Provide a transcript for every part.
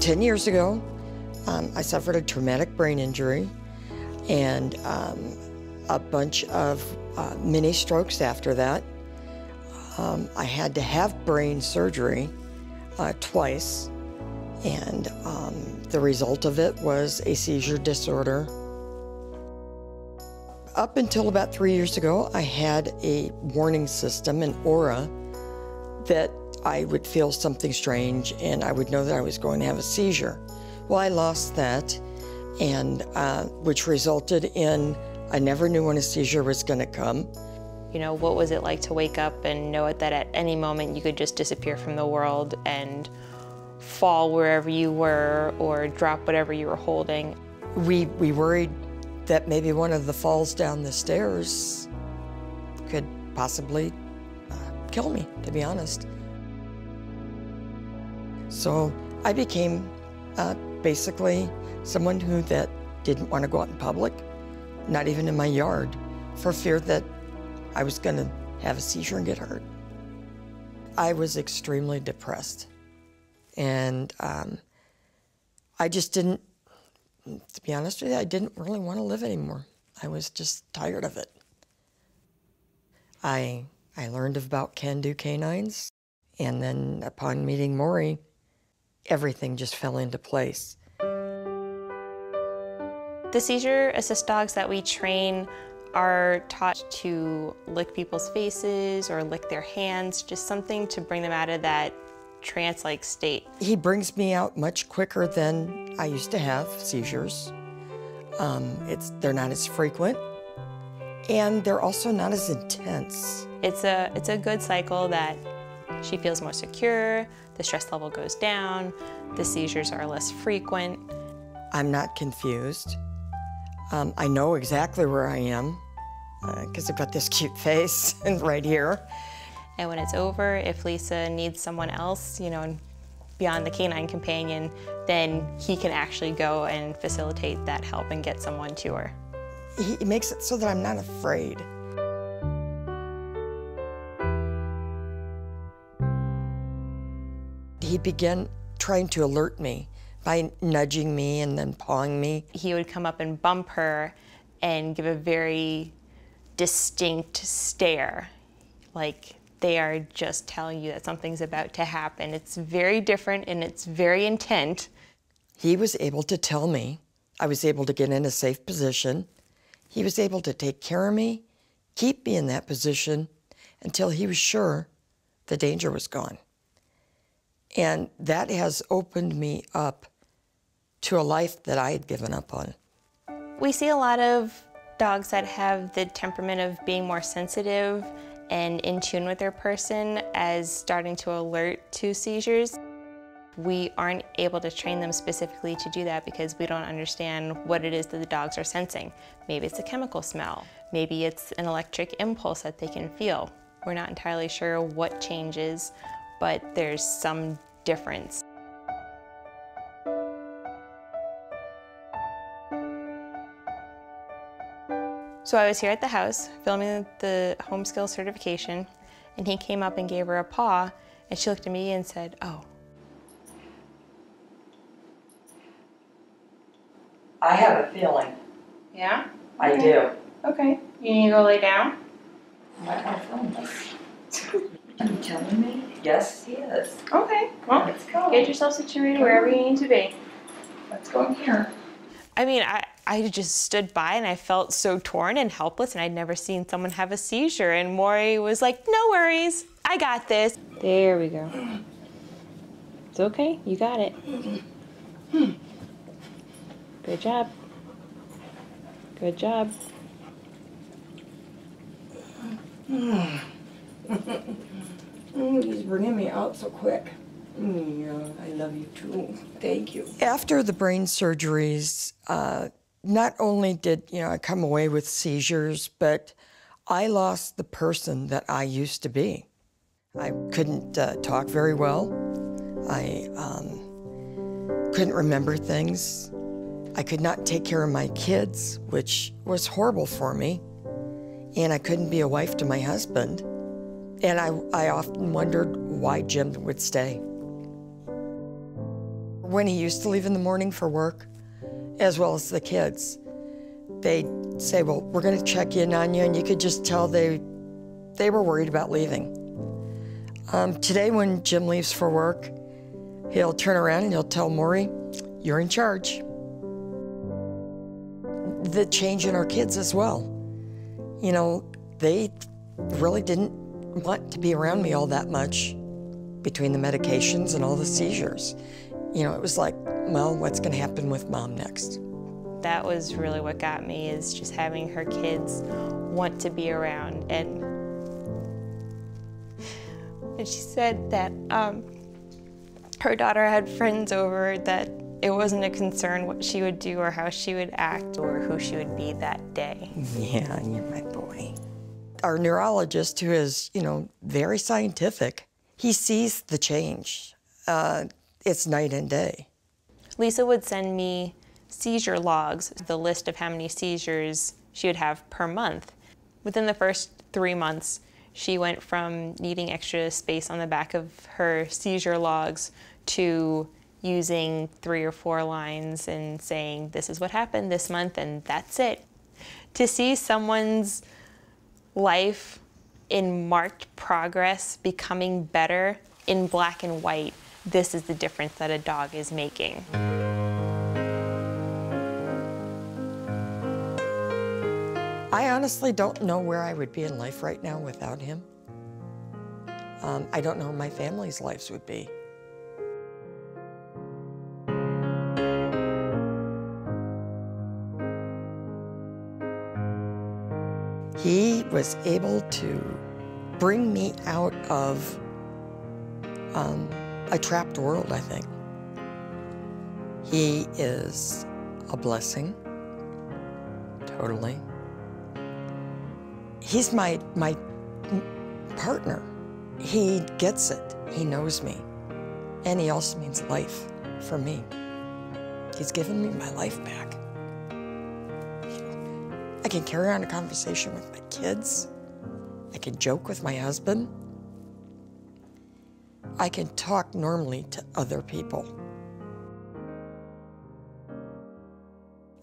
10 years ago, I suffered a traumatic brain injury and a bunch of mini strokes after that. I had to have brain surgery twice, and the result of it was a seizure disorder. Up until about 3 years ago, I had a warning system, an aura, that I would feel something strange and I would know that I was going to have a seizure. Well, I lost that, and which resulted in I never knew when a seizure was going to come. You know, what was it like to wake up and know that at any moment you could just disappear from the world and fall wherever you were or drop whatever you were holding? We worried that maybe one of the falls down the stairs could possibly kill me, to be honest. So I became basically someone that didn't want to go out in public, not even in my yard, for fear that I was going to have a seizure and get hurt. I was extremely depressed, and I just didn't, to be honest with you, I didn't really want to live anymore. I was just tired of it. I learned about Can Do Canines, and then upon meeting Morrie, everything just fell into place. The seizure assist dogs that we train are taught to lick people's faces or lick their hands, just something to bring them out of that trance-like state. He brings me out much quicker than I used to have seizures. They're not as frequent, and they're also not as intense. It's a good cycle that she feels more secure, the stress level goes down, the seizures are less frequent. I'm not confused. I know exactly where I am because I've got this cute face right here. And when it's over, if Lisa needs someone else, you know, beyond the canine companion, then he can actually go and facilitate that help and get someone to her. He makes it so that I'm not afraid. He began trying to alert me by nudging me and then pawing me. He would come up and bump her and give a very distinct stare, like they are just telling you that something's about to happen. It's very different and it's very intent. He was able to tell me I was able to get in a safe position. He was able to take care of me, keep me in that position until he was sure the danger was gone. And that has opened me up to a life that I had given up on. We see a lot of dogs that have the temperament of being more sensitive and in tune with their person as starting to alert to seizures. We aren't able to train them specifically to do that because we don't understand what it is that the dogs are sensing. Maybe it's a chemical smell. Maybe it's an electric impulse that they can feel. We're not entirely sure what changes, but there's some difference. So I was here at the house filming the home skill certification, and he came up and gave her a paw, and she looked at me and said, "Oh." I have a feeling. Yeah? I do. Okay. You need to go lay down? I'm not going to film this. Are you telling me? Yes, he is. Okay. Well, let's go. Get yourself situated wherever you need to be. Let's go in here. I mean, I just stood by and I felt so torn and helpless, and I'd never seen someone have a seizure, and Morrie was like, "No worries, I got this." There we go. It's okay, you got it. Good job. Good job. He's bringing me out so quick. Yeah, I love you too. Thank you. After the brain surgeries, not only did I come away with seizures, but I lost the person that I used to be. I couldn't talk very well. I couldn't remember things. I could not take care of my kids, which was horrible for me. And I couldn't be a wife to my husband. And I often wondered why Jim would stay. When he used to leave in the morning for work, as well as the kids, they'd say, well, we're gonna check in on you, and you could just tell they were worried about leaving. Today when Jim leaves for work, he'll turn around and he'll tell Morrie, you're in charge. The change in our kids as well. You know, they really didn't want to be around me all that much between the medications and all the seizures. You know, it was like, well, what's gonna happen with Mom next? That was really what got me, is just having her kids want to be around. And she said that her daughter had friends over, that it wasn't a concern what she would do or how she would act or who she would be that day. Yeah, you're my boy. Our neurologist, who is, you know, very scientific, he sees the change. It's night and day. Lisa would send me seizure logs, the list of how many seizures she would have per month. Within the first 3 months, she went from needing extra space on the back of her seizure logs to using 3 or 4 lines and saying, this is what happened this month and that's it. To see someone's life in marked progress, becoming better in black and white, this is the difference that a dog is making. I honestly don't know where I would be in life right now without him. I don't know where my family's lives would be. He was able to bring me out of a trapped world, I think. He is a blessing, totally. He's my partner. He gets it. He knows me. And he also means life for me. He's given me my life back. I can carry on a conversation with my kids. I can joke with my husband. I can talk normally to other people.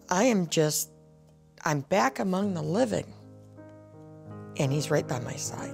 I'm back among the living, and he's right by my side.